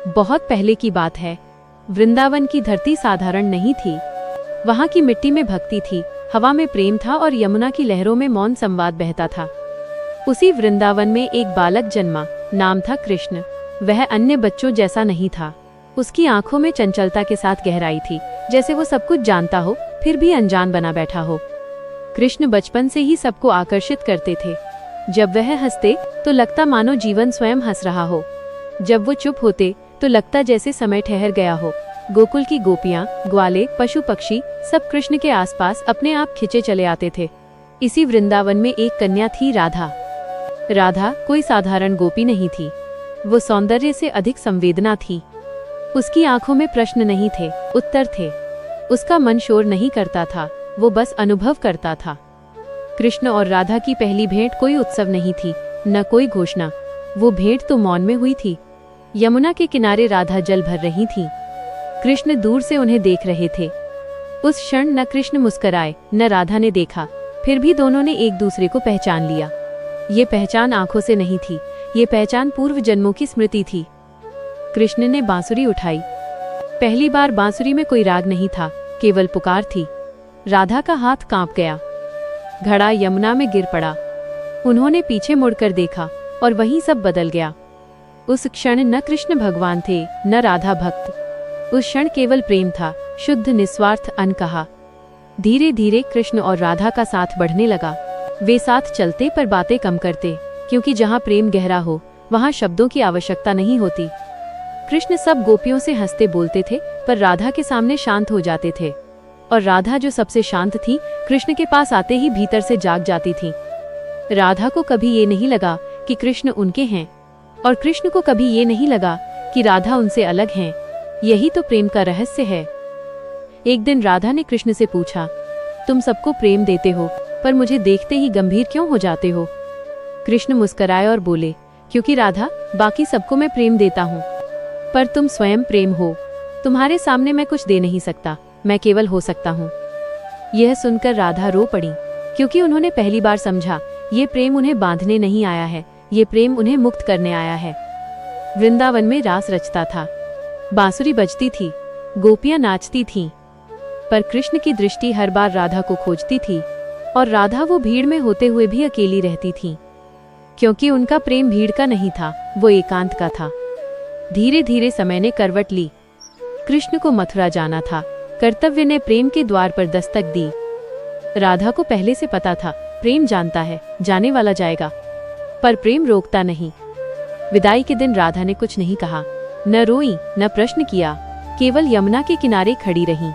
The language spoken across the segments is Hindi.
बहुत पहले की बात है। वृंदावन की धरती साधारण नहीं थी। वहाँ की मिट्टी में भक्ति थी, हवा में प्रेम था और यमुना की लहरों में मौन संवाद बहता था। उसी वृंदावन में एक बालक जन्मा, नाम था कृष्ण। वह अन्य बच्चों जैसा नहीं था। उसकी आंखों में चंचलता के साथ गहराई थी, जैसे वो सब कुछ जानता हो फिर भी अनजान बना बैठा हो। कृष्ण बचपन से ही सबको आकर्षित करते थे। जब वह हंसते तो लगता मानो जीवन स्वयं हंस रहा हो। जब वो चुप होते तो लगता जैसे समय ठहर गया हो। गोकुल की गोपियां, ग्वाले, पशु पक्षी सब कृष्ण के आसपास अपने आप खिंचे चले आते थे। इसी वृंदावन में एक कन्या थी, राधा। राधा कोई साधारण गोपी नहीं थी। वो सौंदर्य से अधिक संवेदना थी। उसकी आंखों में प्रश्न नहीं थे, उत्तर थे। उसका मन शोर नहीं करता था, वो बस अनुभव करता था। कृष्ण और राधा की पहली भेंट कोई उत्सव नहीं थी, न कोई घोषणा। वो भेंट तो मौन में हुई थी। यमुना के किनारे राधा जल भर रही थी। कृष्ण दूर से उन्हें देख रहे थे। उस क्षण न कृष्ण मुस्कुराए न राधा ने देखा, फिर भी दोनों ने एक दूसरे को पहचान लिया। ये पहचान आंखों से नहीं थी, ये पहचान पूर्व जन्मों की स्मृति थी। कृष्ण ने बांसुरी उठाई। पहली बार बांसुरी में कोई राग नहीं था, केवल पुकार थी। राधा का हाथ कांप गया। घड़ा यमुना में गिर पड़ा। उन्होंने पीछे मुड़कर देखा और वहीं सब बदल गया। उस क्षण न कृष्ण भगवान थे न राधा भक्त। उस क्षण केवल प्रेम था, शुद्ध निस्वार्थ अनकहा। धीरे धीरे कृष्ण और राधा का साथ बढ़ने लगा। वे साथ चलते पर बातें कम करते, क्योंकि जहाँ प्रेम गहरा हो वहाँ शब्दों की आवश्यकता नहीं होती। कृष्ण सब गोपियों से हंसते बोलते थे, पर राधा के सामने शांत हो जाते थे। और राधा जो सबसे शांत थी, कृष्ण के पास आते ही भीतर से जाग जाती थी। राधा को कभी ये नहीं लगा कि कृष्ण उनके हैं, और कृष्ण को कभी ये नहीं लगा कि राधा उनसे अलग हैं। यही तो प्रेम का रहस्य है। एक दिन राधा ने कृष्ण से पूछा, तुम सबको प्रेम देते हो, पर मुझे देखते ही गंभीर क्यों हो जाते हो? कृष्ण मुस्कुराए और बोले, क्योंकि राधा, बाकी सबको मैं प्रेम देता हूँ, पर तुम स्वयं प्रेम हो। तुम्हारे सामने मैं कुछ दे नहीं सकता, मैं केवल हो सकता हूँ। यह सुनकर राधा रो पड़ी, क्योंकि उन्होंने पहली बार समझा, ये प्रेम उन्हें बांधने नहीं आया है, ये प्रेम उन्हें मुक्त करने आया है। वृंदावन में रास रचता था, बांसुरी बजती थी, गोपियां नाचती थीं, पर कृष्ण की दृष्टि हर बार राधा को खोजती थी, और राधा वो भीड़ में होते हुए भी अकेली रहती थी, क्योंकि उनका प्रेम भीड़ का नहीं था, वो एकांत का था। धीरे धीरे समय ने करवट ली। कृष्ण को मथुरा जाना था। कर्तव्य ने प्रेम के द्वार पर दस्तक दी। राधा को पहले से पता था, प्रेम जानता है, जाने वाला जाएगा, पर प्रेम रोकता नहीं। विदाई के दिन राधा ने कुछ नहीं कहा, न रोई न प्रश्न किया, केवल यमुना के किनारे खड़ी रही।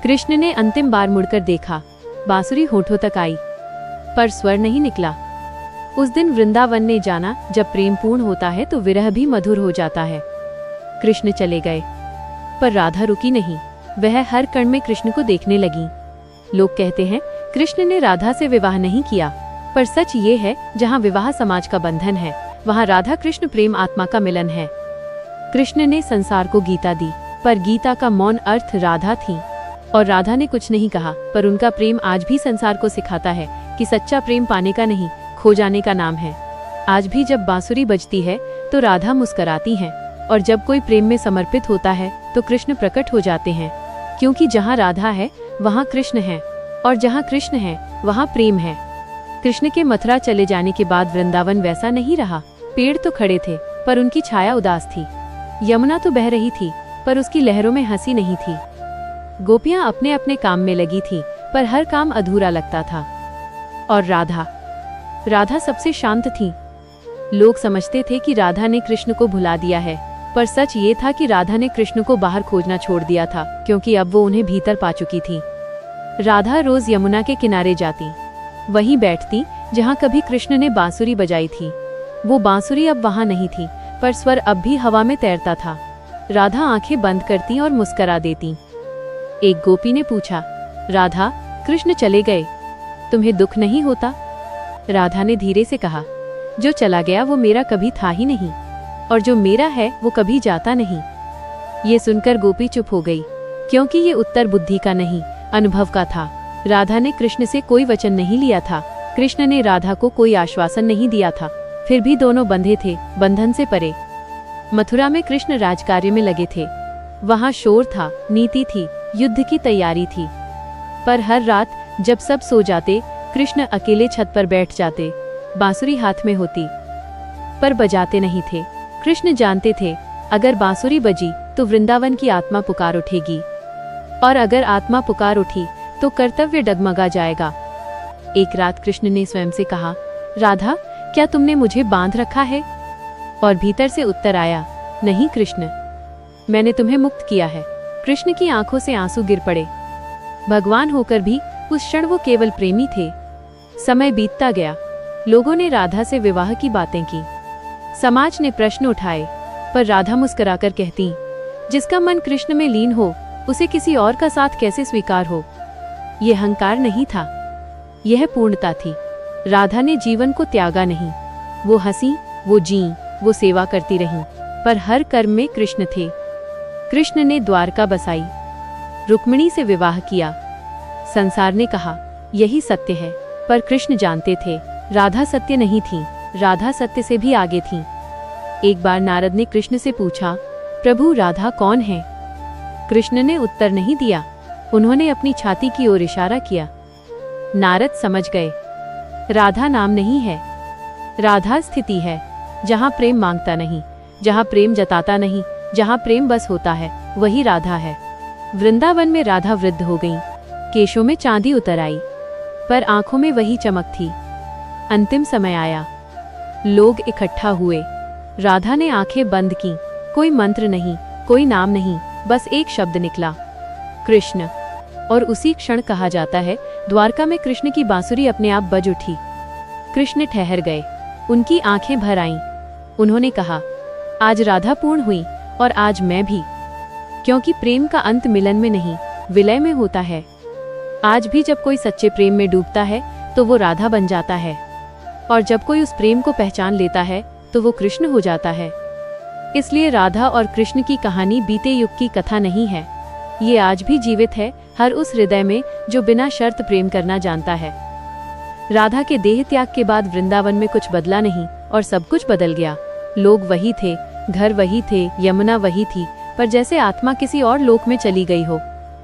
कृष्ण ने अंतिम बार मुड़कर देखा। बांसुरी होठों तक आई, पर स्वर नहीं निकला। उस दिन वृंदावन ने जाना, जब प्रेम पूर्ण होता है तो विरह भी मधुर हो जाता है। कृष्ण चले गए, पर राधा रुकी नहीं। वह हर कण में कृष्ण को देखने लगी। लोग कहते हैं कृष्ण ने राधा से विवाह नहीं किया, पर सच ये है, जहाँ विवाह समाज का बंधन है, वहाँ राधा कृष्ण प्रेम आत्मा का मिलन है। कृष्ण ने संसार को गीता दी, पर गीता का मौन अर्थ राधा थी, और राधा ने कुछ नहीं कहा, पर उनका प्रेम आज भी संसार को सिखाता है कि सच्चा प्रेम पाने का नहीं, खो जाने का नाम है। आज भी जब बांसुरी बजती है तो राधा मुस्कुराती हैं, और जब कोई प्रेम में समर्पित होता है तो कृष्ण प्रकट हो जाते हैं, क्योंकि जहाँ राधा है वहाँ कृष्ण है, और जहाँ कृष्ण है वहाँ प्रेम है। कृष्ण के मथुरा चले जाने के बाद वृंदावन वैसा नहीं रहा। पेड़ तो खड़े थे, पर उनकी छाया उदास थी। यमुना तो बह रही थी, पर उसकी लहरों में हंसी नहीं थी। गोपियां अपने अपने काम में लगी थीं, पर हर काम अधूरा लगता था। और राधा सबसे शांत थी। लोग समझते थे कि राधा ने कृष्ण को भुला दिया है, पर सच ये था कि राधा ने कृष्ण को बाहर खोजना छोड़ दिया था, क्योंकि अब वो उन्हें भीतर पा चुकी थी। राधा रोज यमुना के किनारे जाती, वहीं बैठती जहाँ कभी कृष्ण ने बांसुरी बजाई थी। वो बांसुरी अब वहाँ नहीं थी, पर स्वर अब भी हवा में तैरता था। राधा आंखें बंद करती और मुस्करा देती। एक गोपी ने पूछा, राधा, कृष्ण चले गए, तुम्हें दुख नहीं होता? राधा ने धीरे से कहा, जो चला गया वो मेरा कभी था ही नहीं, और जो मेरा है वो कभी जाता नहीं। ये सुनकर गोपी चुप हो गई, क्योंकि ये उत्तर बुद्धि का नहीं, अनुभव का था। राधा ने कृष्ण से कोई वचन नहीं लिया था, कृष्ण ने राधा को कोई आश्वासन नहीं दिया था, फिर भी दोनों बंधे थे, बंधन से परे। मथुरा में कृष्ण राजकार्य में लगे थे। वहां शोर था, नीति थी, युद्ध की तैयारी थी। पर हर रात जब सब सो जाते, कृष्ण अकेले छत पर बैठ जाते। बांसुरी हाथ में होती, पर बजाते नहीं थे। कृष्ण जानते थे, अगर बांसुरी बजी तो वृंदावन की आत्मा पुकार उठेगी, और अगर आत्मा पुकार उठी तो कर्तव्य डगमगा जाएगा। एक रात कृष्ण ने स्वयं से कहा, राधा, क्या तुमने मुझे बांध रखा है? और भीतर से उत्तर आया, नहीं कृष्ण, मैंने तुम्हें मुक्त किया है। कृष्ण की आंखों से आंसू गिर पड़े। भगवान होकर भी उस क्षण वो केवल प्रेमी थे। समय बीतता गया। लोगों ने राधा से विवाह की बातें की, समाज ने प्रश्न उठाए, पर राधा मुस्कुराकर कहती, जिसका मन कृष्ण में लीन हो उसे किसी और का साथ कैसे स्वीकार हो। यह अहंकार नहीं था, यह पूर्णता थी। राधा ने जीवन को त्यागा नहीं। वो हंसी, वो जी, वो सेवा करती रही, पर हर कर्म में कृष्ण थे। कृष्ण ने द्वारका बसाई, रुक्मिणी से विवाह किया। संसार ने कहा यही सत्य है, पर कृष्ण जानते थे राधा सत्य नहीं थी, राधा सत्य से भी आगे थी। एक बार नारद ने कृष्ण से पूछा, प्रभु राधा कौन है? कृष्ण ने उत्तर नहीं दिया। उन्होंने अपनी छाती की ओर इशारा किया। नारद समझ गए, राधा नाम नहीं है, राधा स्थिति है। जहाँ प्रेम मांगता नहीं, जहाँ प्रेम जताता नहीं, जहाँ प्रेम बस होता है, वही राधा है। वृंदावन में राधा वृद्ध हो गईं, केशों में चांदी उतर आई, पर आंखों में वही चमक थी। अंतिम समय आया, लोग इकट्ठा हुए। राधा ने आंखें बंद की। कोई मंत्र नहीं, कोई नाम नहीं, बस एक शब्द निकला, कृष्ण। और उसी क्षण कहा जाता है, द्वारका में कृष्ण की बांसुरी अपने आप बज उठी। कृष्ण ठहर गए, उनकी आंखें भर आईं। उन्होंने कहा, आज राधा पूर्ण हुई और आज मैं भी, क्योंकि प्रेम का अंत मिलन में नहीं, विलय में होता है। आज भी जब कोई सच्चे प्रेम में डूबता है तो वो राधा बन जाता है, और जब कोई उस प्रेम को पहचान लेता है तो वो कृष्ण हो जाता है। इसलिए राधा और कृष्ण की कहानी बीते युग की कथा नहीं है, ये आज भी जीवित है हर उस हृदय में जो बिना शर्त प्रेम करना जानता है। राधा के देह त्याग के बाद वृंदावन में कुछ बदला नहीं और सब कुछ बदल गया। लोग वही थे, घर वही थे, यमुना वही थी, पर जैसे आत्मा किसी और लोक में चली गई हो।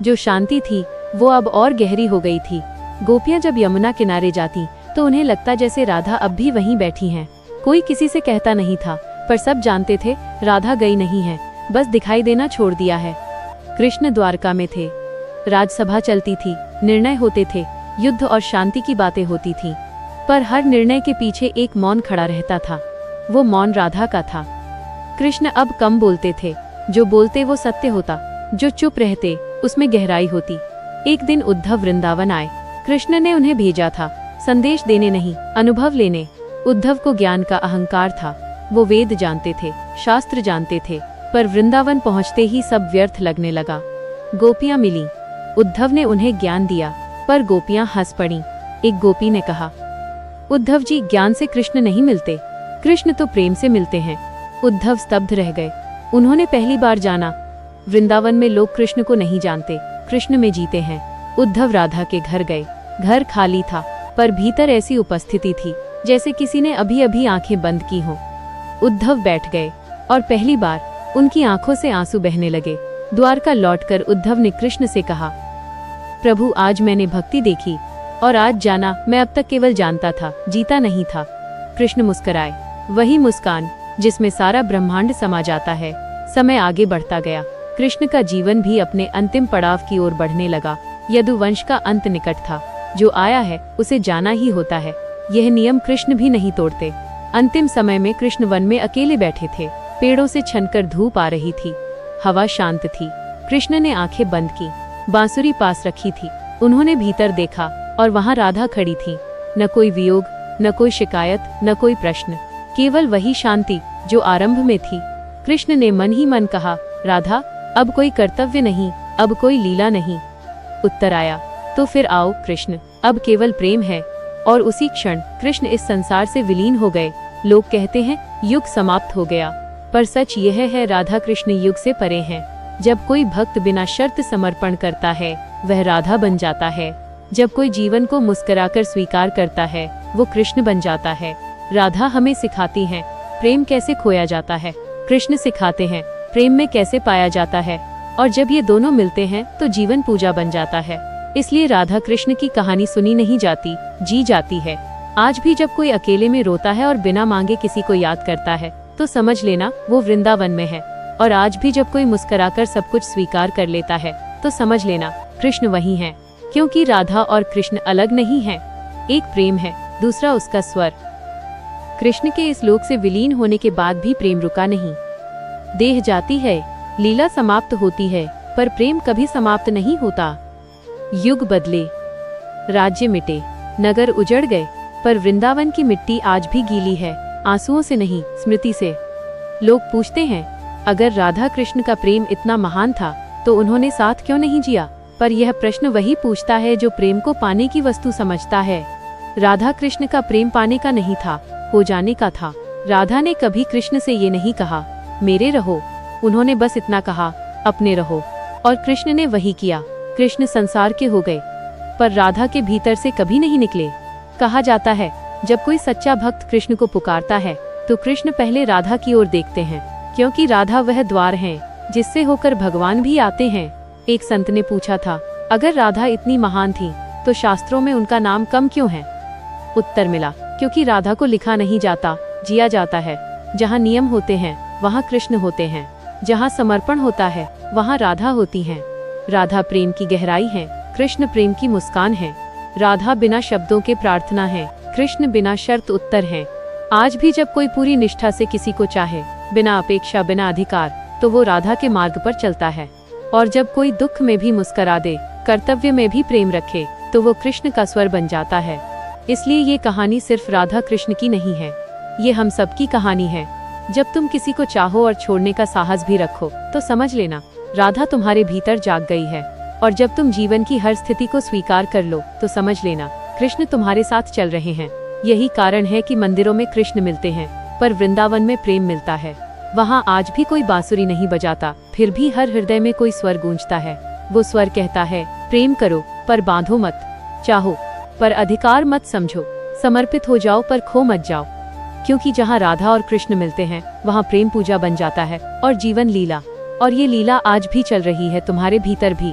जो शांति थी वो अब और गहरी हो गई थी। गोपियां जब यमुना किनारे जाती तो उन्हें लगता जैसे राधा अब भी वहीं बैठी हैं। कोई किसी से कहता नहीं था, पर सब जानते थे राधा गई नहीं है, बस दिखाई देना छोड़ दिया है। कृष्ण द्वारका में थे, राजसभा चलती थी, निर्णय होते थे, युद्ध और शांति की बातें होती थी, पर हर निर्णय के पीछे एक मौन खड़ा रहता था। वो मौन राधा का था। कृष्ण अब कम बोलते थे, जो बोलते वो सत्य होता, जो चुप रहते उसमें गहराई होती। एक दिन उद्धव वृंदावन आए। कृष्ण ने उन्हें भेजा था, संदेश देने नहीं, अनुभव लेने। उद्धव को ज्ञान का अहंकार था, वो वेद जानते थे, शास्त्र जानते थे, पर वृंदावन पहुंचते ही सब व्यर्थ लगने लगा। गोपियां मिली, उद्धव ने उन्हें ज्ञान दिया, पर गोपियां हंस पड़ीं। एक गोपी ने कहा, उद्धव जी, ज्ञान से कृष्ण नहीं मिलते, कृष्ण तो प्रेम से मिलते हैं। उद्धव स्तब्ध रह गए। उन्होंने पहली बार जाना, वृंदावन में लोग कृष्ण को नहीं जानते, कृष्ण में जीते हैं। उद्धव राधा के घर गए। घर खाली था, पर भीतर ऐसी उपस्थिति थी जैसे किसी ने अभी अभी आंखें बंद की हों। उद्धव बैठ गए और पहली बार उनकी आंखों से आंसू बहने लगे। द्वारका लौटकर उद्धव ने कृष्ण से कहा, प्रभु, आज मैंने भक्ति देखी और आज जाना मैं अब तक केवल जानता था, जीता नहीं था। कृष्ण मुस्कुराए, वही मुस्कान जिसमें सारा ब्रह्मांड समा जाता है। समय आगे बढ़ता गया। कृष्ण का जीवन भी अपने अंतिम पड़ाव की ओर बढ़ने लगा। यदुवंश का अंत निकट था। जो आया है उसे जाना ही होता है। यह नियम कृष्ण भी नहीं तोड़ते। अंतिम समय में कृष्ण वन में अकेले बैठे थे। पेड़ों से छनकर धूप आ रही थी, हवा शांत थी। कृष्ण ने आंखें बंद की, बांसुरी पास रखी थी। उन्होंने भीतर देखा और वहां राधा खड़ी थी। न कोई वियोग, न कोई शिकायत, न कोई प्रश्न, केवल वही शांति जो आरंभ में थी। कृष्ण ने मन ही मन कहा, राधा, अब कोई कर्तव्य नहीं, अब कोई लीला नहीं। उत्तर आया, तो फिर आओ कृष्ण, अब केवल प्रेम है। और उसी क्षण कृष्ण इस संसार से विलीन हो गए। लोग कहते हैं युग समाप्त हो गया, पर सच यह है राधा कृष्ण युग से परे हैं। जब कोई भक्त बिना शर्त समर्पण करता है वह राधा बन जाता है। जब कोई जीवन को मुस्कुराकर स्वीकार करता है वो कृष्ण बन जाता है। राधा हमें सिखाती हैं प्रेम कैसे खोया जाता है, कृष्ण सिखाते हैं प्रेम में कैसे पाया जाता है, और जब ये दोनों मिलते हैं तो जीवन पूजा बन जाता है। इसलिए राधा कृष्ण की कहानी सुनी नहीं जाती, जी जाती है। आज भी जब कोई अकेले में रोता है और बिना मांगे किसी को याद करता है तो समझ लेना वो वृंदावन में है। और आज भी जब कोई मुस्कुराकर सब कुछ स्वीकार कर लेता है तो समझ लेना कृष्ण वही है। क्योंकि राधा और कृष्ण अलग नहीं हैं, एक प्रेम है, दूसरा उसका स्वर। कृष्ण के इस लोक से विलीन होने के बाद भी प्रेम रुका नहीं। देह जाती है, लीला समाप्त होती है, पर प्रेम कभी समाप्त नहीं होता। युग बदले, राज्य मिटे, नगर उजड़ गए, पर वृंदावन की मिट्टी आज भी गीली है, आंसुओं से नहीं, स्मृति से। लोग पूछते हैं, अगर राधा कृष्ण का प्रेम इतना महान था तो उन्होंने साथ क्यों नहीं जिया? पर यह प्रश्न वही पूछता है जो प्रेम को पाने की वस्तु समझता है। राधा कृष्ण का प्रेम पाने का नहीं था, हो जाने का था। राधा ने कभी कृष्ण से ये नहीं कहा मेरे रहो, उन्होंने बस इतना कहा अपने रहो, और कृष्ण ने वही किया। कृष्ण संसार के हो गए पर राधा के भीतर से कभी नहीं निकले। कहा जाता है जब कोई सच्चा भक्त कृष्ण को पुकारता है तो कृष्ण पहले राधा की ओर देखते हैं, क्योंकि राधा वह द्वार है जिससे होकर भगवान भी आते हैं। एक संत ने पूछा था, अगर राधा इतनी महान थी तो शास्त्रों में उनका नाम कम क्यों है? उत्तर मिला, क्योंकि राधा को लिखा नहीं जाता, जिया जाता है। जहाँ नियम होते हैं वहाँ कृष्ण होते हैं, जहाँ समर्पण होता है वहाँ राधा होती हैं। राधा प्रेम की गहराई है, कृष्ण प्रेम की मुस्कान है। राधा बिना शब्दों के प्रार्थना है, कृष्ण बिना शर्त उत्तर है। आज भी जब कोई पूरी निष्ठा से किसी को चाहे, बिना अपेक्षा बिना अधिकार, तो वो राधा के मार्ग पर चलता है। और जब कोई दुख में भी मुस्करा दे, कर्तव्य में भी प्रेम रखे, तो वो कृष्ण का स्वर बन जाता है। इसलिए ये कहानी सिर्फ राधा कृष्ण की नहीं है, ये हम सबकी कहानी है। जब तुम किसी को चाहो और छोड़ने का साहस भी रखो तो समझ लेना राधा तुम्हारे भीतर जाग गई है। और जब तुम जीवन की हर स्थिति को स्वीकार कर लो तो समझ लेना कृष्ण तुम्हारे साथ चल रहे हैं। यही कारण है कि मंदिरों में कृष्ण मिलते हैं पर वृंदावन में प्रेम मिलता है। वहाँ आज भी कोई बांसुरी नहीं बजाता, फिर भी हर हृदय में कोई स्वर गूंजता है। वो स्वर कहता है प्रेम करो पर बांधो मत, चाहो पर अधिकार मत समझो, समर्पित हो जाओ पर खो मत जाओ। क्योंकि जहाँ राधा और कृष्ण मिलते हैं वहाँ प्रेम पूजा बन जाता है और जीवन लीला। और ये लीला आज भी चल रही है तुम्हारे भीतर भी।